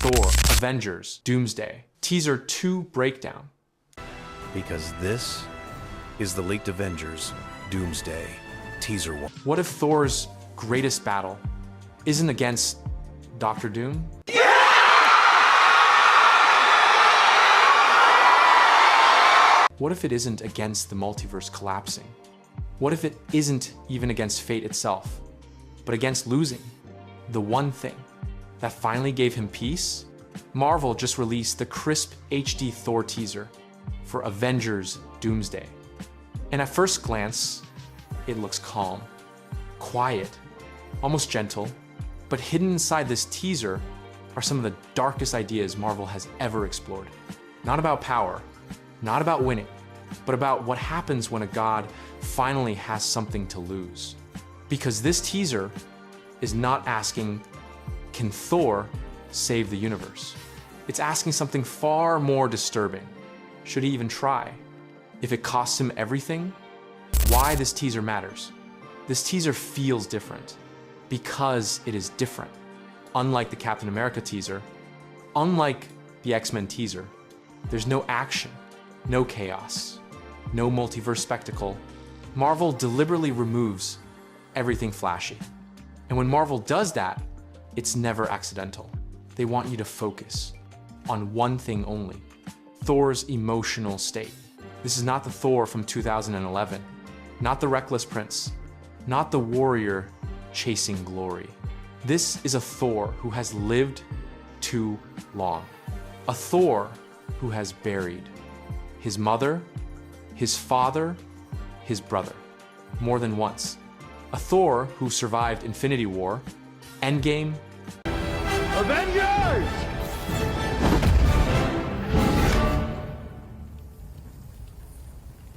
Thor, Avengers, Doomsday. Teaser 2 breakdown. Because this is the leaked Avengers Doomsday Teaser 1. What if Thor's greatest battle isn't against Dr. Doom? What if it isn't against the multiverse collapsing? What if it isn't even against fate itself, but against losing the one thing that finally gave him peace? Marvel just released the crisp HD Thor teaser for Avengers Doomsday. And at first glance, it looks calm, quiet, almost gentle, but hidden inside this teaser are some of the darkest ideas Marvel has ever explored. Not about power, not about winning, but about what happens when a god finally has something to lose. Because this teaser is not asking, can Thor save the universe? It's asking something far more disturbing. Should he even try? If it costs him everything? Why this teaser matters. This teaser feels different because it is different. Unlike the Captain America teaser, unlike the X-Men teaser, there's no action, no chaos, no multiverse spectacle. Marvel deliberately removes everything flashy. And when Marvel does that, it's never accidental. They want you to focus on one thing only: Thor's emotional state. This is not the Thor from 2011, not the reckless prince, not the warrior chasing glory. This is a Thor who has lived too long. A Thor who has buried his mother, his father, his brother, more than once. A Thor who survived Infinity War, Endgame, Avengers!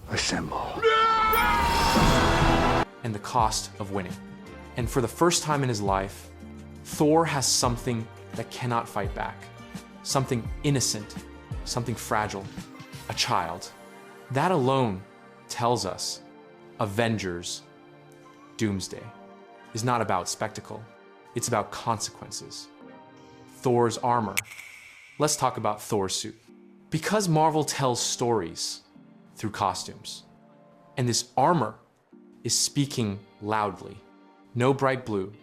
Assemble. and the cost of winning. And for the first time in his life, Thor has something that cannot fight back. Something innocent, something fragile, a child. That alone tells us Avengers Doomsday is not about spectacle. It's about consequences. Thor's armor. Let's talk about Thor's suit. Because Marvel tells stories through costumes, and this armor is speaking loudly. No bright blue,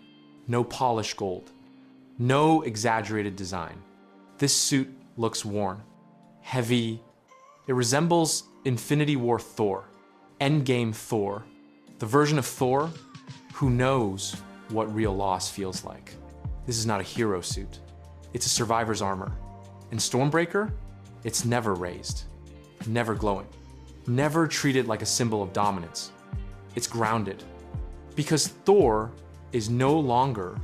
no polished gold, no exaggerated design. This suit looks worn, heavy. It resembles Infinity War Thor, Endgame Thor, the version of Thor who knows what real loss feels like. This is not a hero suit. It's a survivor's armor. In Stormbreaker, it's never raised, never glowing, never treated like a symbol of dominance. It's grounded. Because Thor is no longer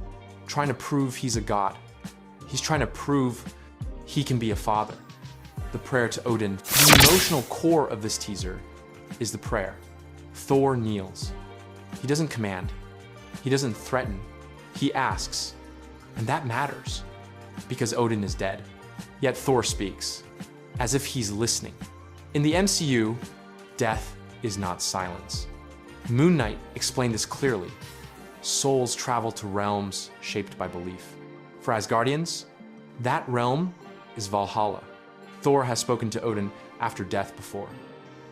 trying to prove he's a god. He's trying to prove he can be a father. The prayer to Odin. The emotional core of this teaser is the prayer. Thor kneels. He doesn't command. He doesn't threaten. He asks. And that matters, because Odin is dead. Yet Thor speaks, as if he's listening. In the MCU, death is not silence. Moon Knight explained this clearly. Souls travel to realms shaped by belief. For Asgardians, that realm is Valhalla. Thor has spoken to Odin after death before.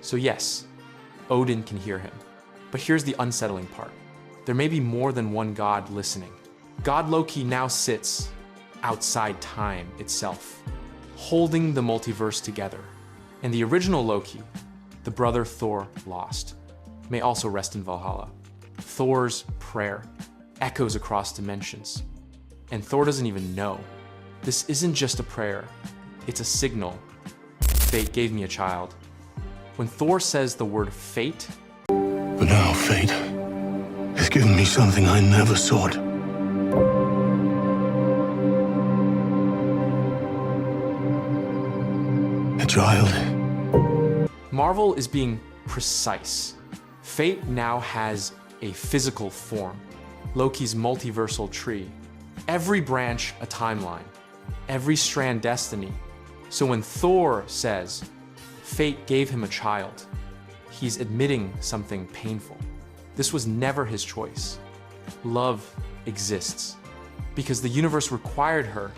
So yes, Odin can hear him. But here's the unsettling part. There may be more than one god listening. God Loki now sits outside time itself, holding the multiverse together. And the original Loki, the brother Thor lost, may also rest in Valhalla. Thor's prayer echoes across dimensions, and Thor doesn't even know. This isn't just a prayer, it's a signal. Fate gave me a child. When Thor says the word fate, But now fate has given me something I never sought. A child. Marvel is being precise. Fate now has a physical form. Loki's multiversal tree. Every branch a timeline. Every strand destiny. So when Thor says, fate gave him a child, he's admitting something painful. This was never his choice. Love exists because the universe required her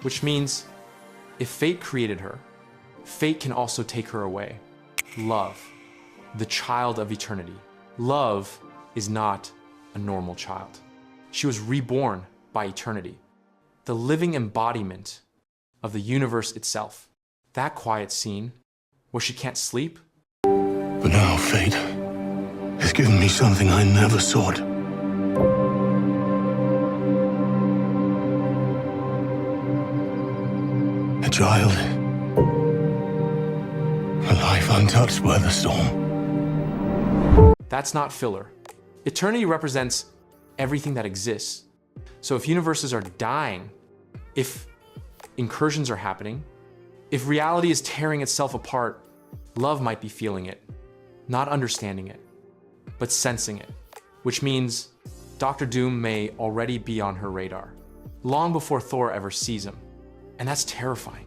which means if fate created her, fate can also take her away. Love, the child of eternity. Love is not a normal child. She was reborn by eternity, the living embodiment of the universe itself. That quiet scene where she can't sleep. But now fate has given me something I never sought. A child. A life untouched by the storm. That's not filler. Eternity represents everything that exists. So if universes are dying, if incursions are happening, if reality is tearing itself apart, love might be feeling it, not understanding it, but sensing it, which means Dr. Doom may already be on her radar, long before Thor ever sees him. And that's terrifying.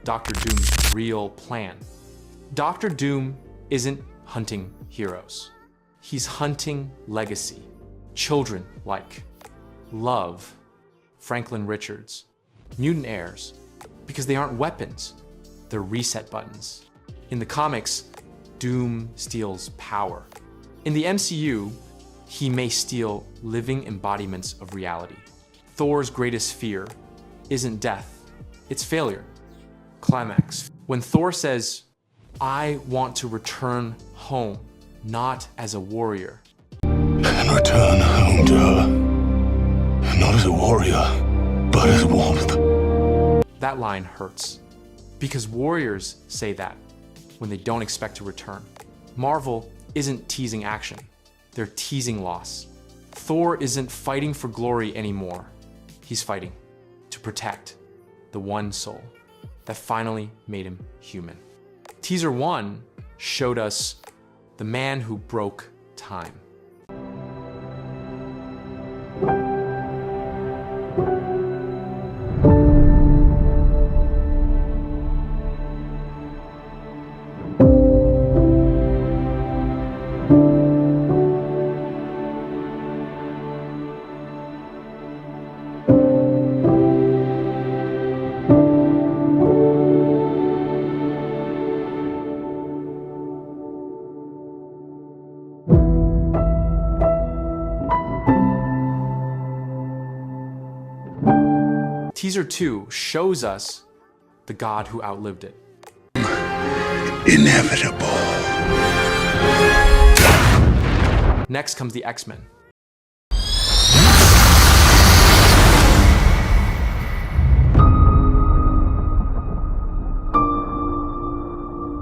Dr. Doom's real plan. Dr. Doom isn't hunting heroes. He's hunting legacy. Children like Love, Franklin Richards, mutant heirs, because they aren't weapons, they're reset buttons. In the comics, Doom steals power. In the MCU, he may steal living embodiments of reality. Thor's greatest fear isn't death, it's failure. Climax. When Thor says, "I want to return home, not as a warrior." And return home to her. Not as a warrior, but as warmth. That line hurts, because warriors say that when they don't expect to return. Marvel isn't teasing action, they're teasing loss. Thor isn't fighting for glory anymore. He's fighting to protect the one soul that finally made him human. Teaser 1 showed us the man who broke time. Teaser 2 shows us the God who outlived it. Inevitable. Next comes the X-Men.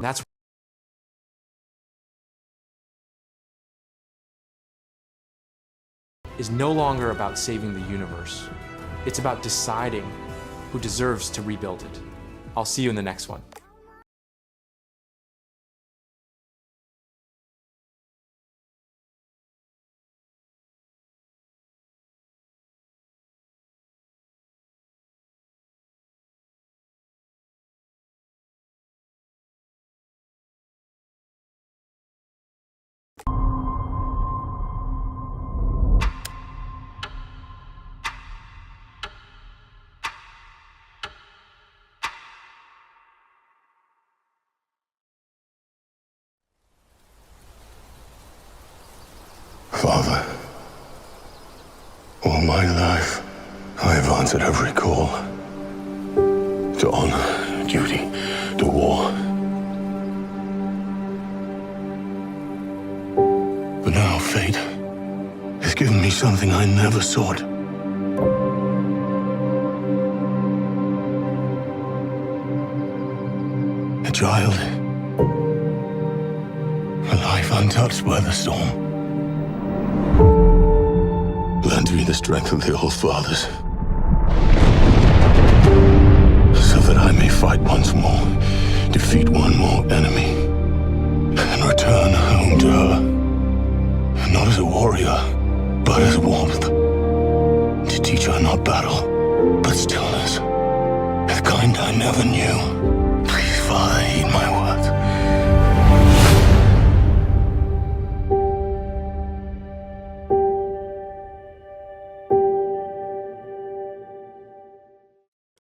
That's is no longer about saving the universe. It's about deciding who deserves to rebuild it. I'll see you in the next one. Father, all my life, I have answered every call. To honor, duty, to war. But now fate has given me something I never sought. A child. A life untouched by the storm. Lend me the strength of the old fathers, so that I may fight once more, defeat one more enemy, and return home to her, not as a warrior, but as warmth, to teach her not battle, but stillness, the kind I never knew. Please, Father,